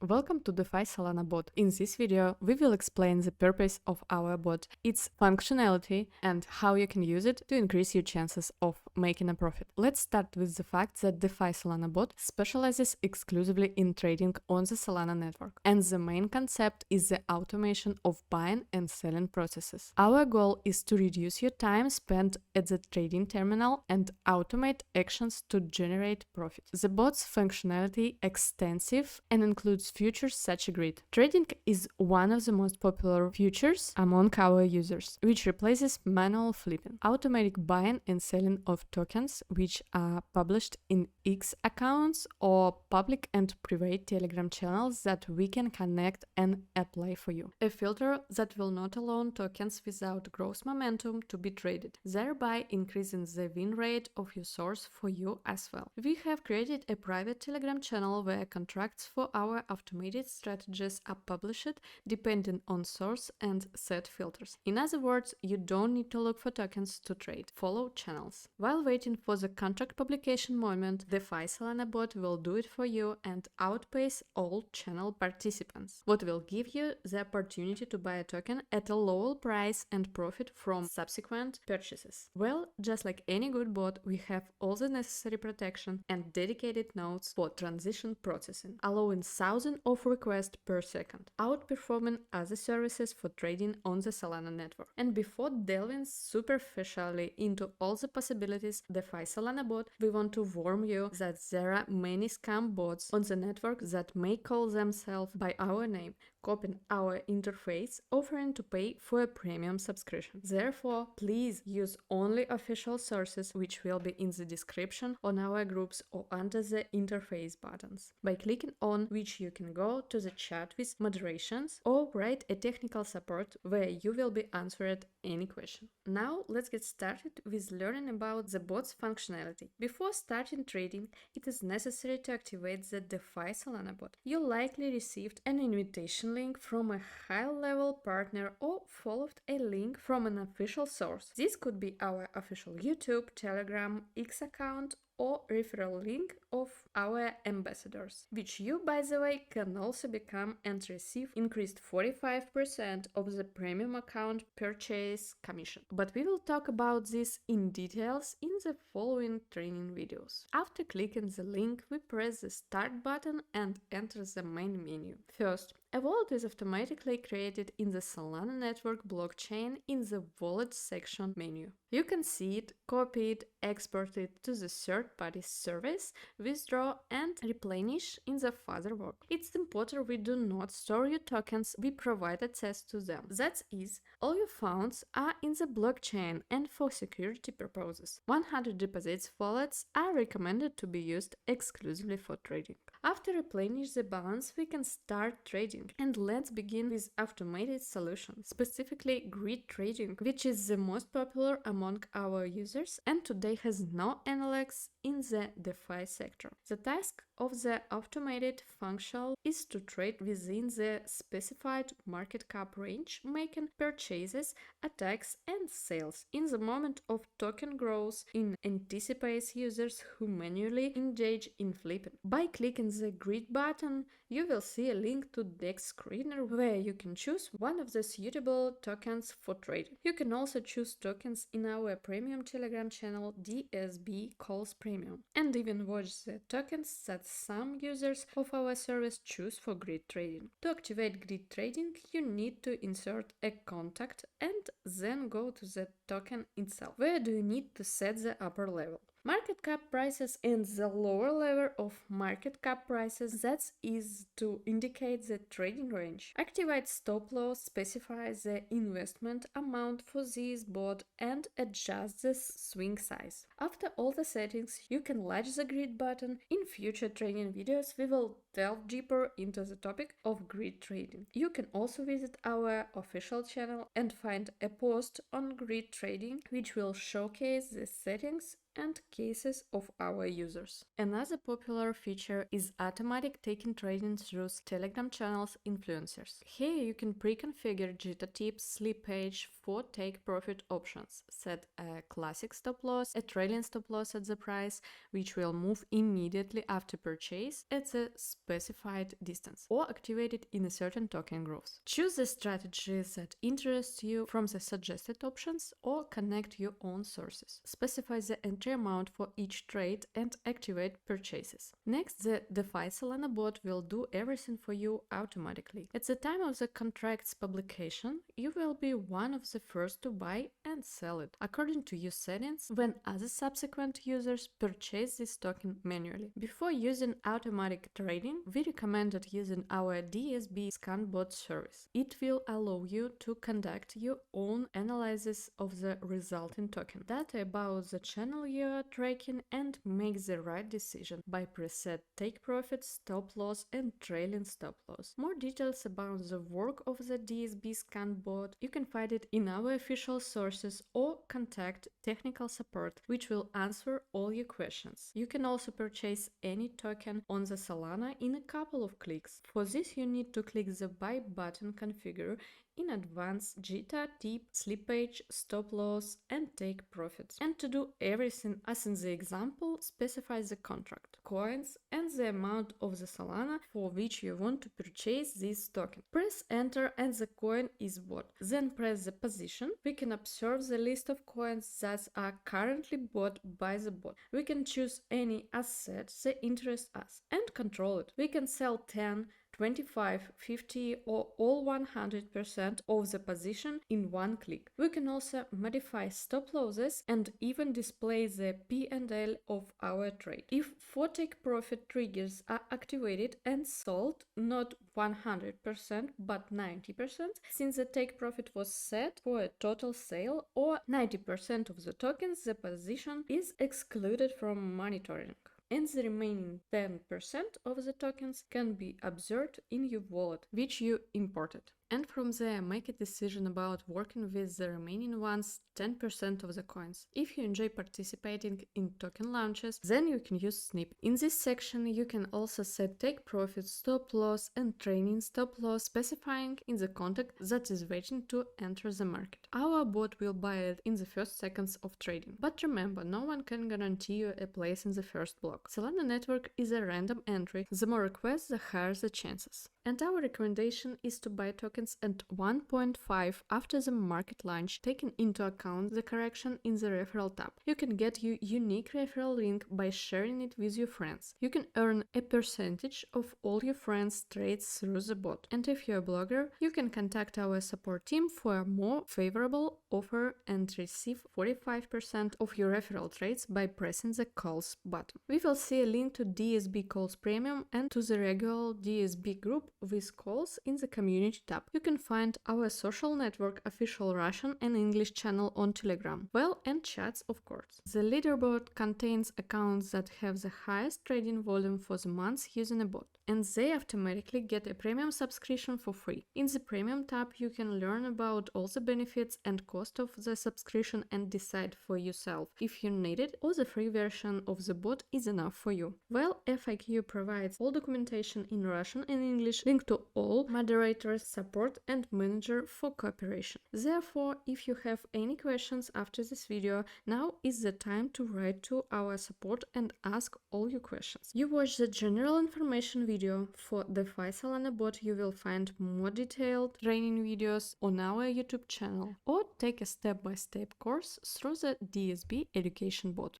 welcome to DeFi Solana bot. In this video, we will explain the purpose of our bot, its functionality, and how you can use it to increase your chances of making a profit. Let's start with the fact that DeFi Solana bot specializes exclusively in trading on the Salana network, and the main concept is the automation of buying and selling processes. Our goal is to reduce your time spent at the trading terminal and automate actions to generate profit. The bot's functionality extensive and includes features such as grid. Trading is one of the most popular features among our users, which replaces manual flipping. Automatic buying and selling of tokens, which are published in X accounts or public and private Telegram channels that we can connect and apply for you. A filter that will not allow tokens without growth momentum to be traded, thereby increasing the win rate of your source for you as well. We have created a private Telegram channel where contracts for our automated strategies are published depending on source and set filters. In other words, you don't need to look for tokens to trade. Follow channels. While waiting for the contract publication moment, the DeFi Solana bot will do it for you and outpace all channel participants, what will give you the opportunity to buy a token at a lower price and profit from subsequent purchases. Well, just like any good bot, we have all the necessary protection and dedicated nodes for transition processing, allowing thousands of requests per second, outperforming other services for trading on the Salana network. And before delving superficially into all the possibilities DeFi Solana bot, we want to warn you that there are many scam bots on the network that may call themselves by our name, copying our interface, offering to pay for a premium subscription. Therefore, please use only official sources, which will be in the description on our groups or under the interface buttons, by clicking on which you can go to the chat with moderations or write a technical support where you will be answered any question. Now let's get started with learning about the bot's functionality. Before starting trading, it is necessary to activate the DeFi Solana bot. You likely received an invitation link from a high-level partner or followed a link from an official source. This could be our official YouTube, Telegram, X account, or referral link of our ambassadors, which you, by the way, can also become and receive increased 45% of the premium account purchase commission. But we will talk about this in details in the following training videos. After clicking the link, we press the start button and enter the main menu. First, a wallet is automatically created in the Salana network blockchain in the wallet section menu. You can see it, copy it, export it to the third-party service, withdraw and replenish in the further work. It's important we do not store your tokens, we provide access to them. That is, all your funds are in the blockchain and for security purposes. 100 deposits wallets are recommended to be used exclusively for trading. After replenish the balance, we can start trading. And let's begin with automated solutions, specifically grid trading, which is the most popular among our users and today has no analogs in the DeFi sector. The task of the automated function is to trade within the specified market cap range, making purchases, attacks and sales in the moment of token growth in anticipates users who manually engage in flipping. By clicking the grid button, you will see a link to DEX screener where you can choose one of the suitable tokens for trading. You can also choose tokens in our premium Telegram channel DSB Premium and even watch the tokens that some users of our service choose for grid trading. To activate grid trading, you need to insert a contact and then go to the token itself. Where do you need to set the upper level? Market cap prices and the lower level of market cap prices, that is to indicate the trading range. Activate stop loss, specify the investment amount for this bot and adjust the swing size. After all the settings, you can latch the grid button. In future training videos, we will delve deeper into the topic of grid trading. You can also visit our official channel and find a post on grid trading, which will showcase the settings and cases of our users. Another popular feature is automatic taking trading through Telegram channels influencers. Here you can pre-configure jitter tips, slippage for take profit options, set a classic stop loss, a trailing stop loss at the price, which will move immediately after purchase at a specified distance, or activate it in a certain token groups. Choose the strategies that interest you from the suggested options or connect your own sources. Specify the entry amount for each trade and activate purchases. Next, the DeFi Solana bot will do everything for you automatically. At the time of the contract's publication, you will be one of the first to buy and sell it according to your settings when other subsequent users purchase this token manually. Before using automatic trading, we recommended using our DSB Scan Bot service. It will allow you to conduct your own analysis of the resulting token, data about the channel you are tracking, and make the right decision by preset take profit, stop loss, and trailing stop loss. More details about the work of the DSB Scan Bot, you can find it in our official sources or contact technical support, which will answer all your questions. You can also purchase any token on the Salana in a couple of clicks. For this, you need to click the buy button, configure in advance jitter, tip, slippage, stop loss, and take profits. And to do everything as in the example, specify the contract, coins, and the amount of the Solana for which you want to purchase this token. Press enter and the coin is bought. Then press the position. We can observe the list of coins that are currently bought by the bot. We can choose any asset that interests us and control it. We can sell 10, 25, 50 or all 100% of the position in one click. We can also modify stop losses and even display the P&L of our trade. If 4 take profit triggers are activated and sold, not 100% but 90%, since the take profit was set for a total sale, or 90% of the tokens, the position is excluded from monitoring, and the remaining 10% of the tokens can be observed in your wallet, which you imported. And from there, make a decision about working with the remaining ones, 10% of the coins. If you enjoy participating in token launches, then you can use Snip. In this section, you can also set take profit, stop loss, and trailing stop loss, specifying in the contract that is waiting to enter the market. Our bot will buy it in the first seconds of trading. But remember, no one can guarantee you a place in the first block. Solana network is a random entry. The more requests, the higher the chances. And our recommendation is to buy tokens at 1.5 after the market launch, taking into account the correction in the referral tab. You can get your unique referral link by sharing it with your friends. You can earn a percentage of all your friends' trades through the bot. And if you're a blogger, you can contact our support team for a more favorable offer and receive 45% of your referral trades by pressing the calls button. We will see a link to DSB Calls Premium and to the regular DSB group with calls in the community tab. You can find our social network official Russian and English channel on Telegram. Well, and chats, of course. The leaderboard contains accounts that have the highest trading volume for the month using a bot, and they automatically get a premium subscription for free. In the premium tab, you can learn about all the benefits and cost of the subscription and decide for yourself if you need it or the free version of the bot is enough for you. Well, FAQ provides all documentation in Russian and English, link to all moderators, support and manager for cooperation. Therefore, if you have any questions after this video, now is the time to write to our support and ask all your questions. You watch the general information video. For the DeFi Solana bot, you will find more detailed training videos on our YouTube channel, or take a step-by-step course through the DSB education bot.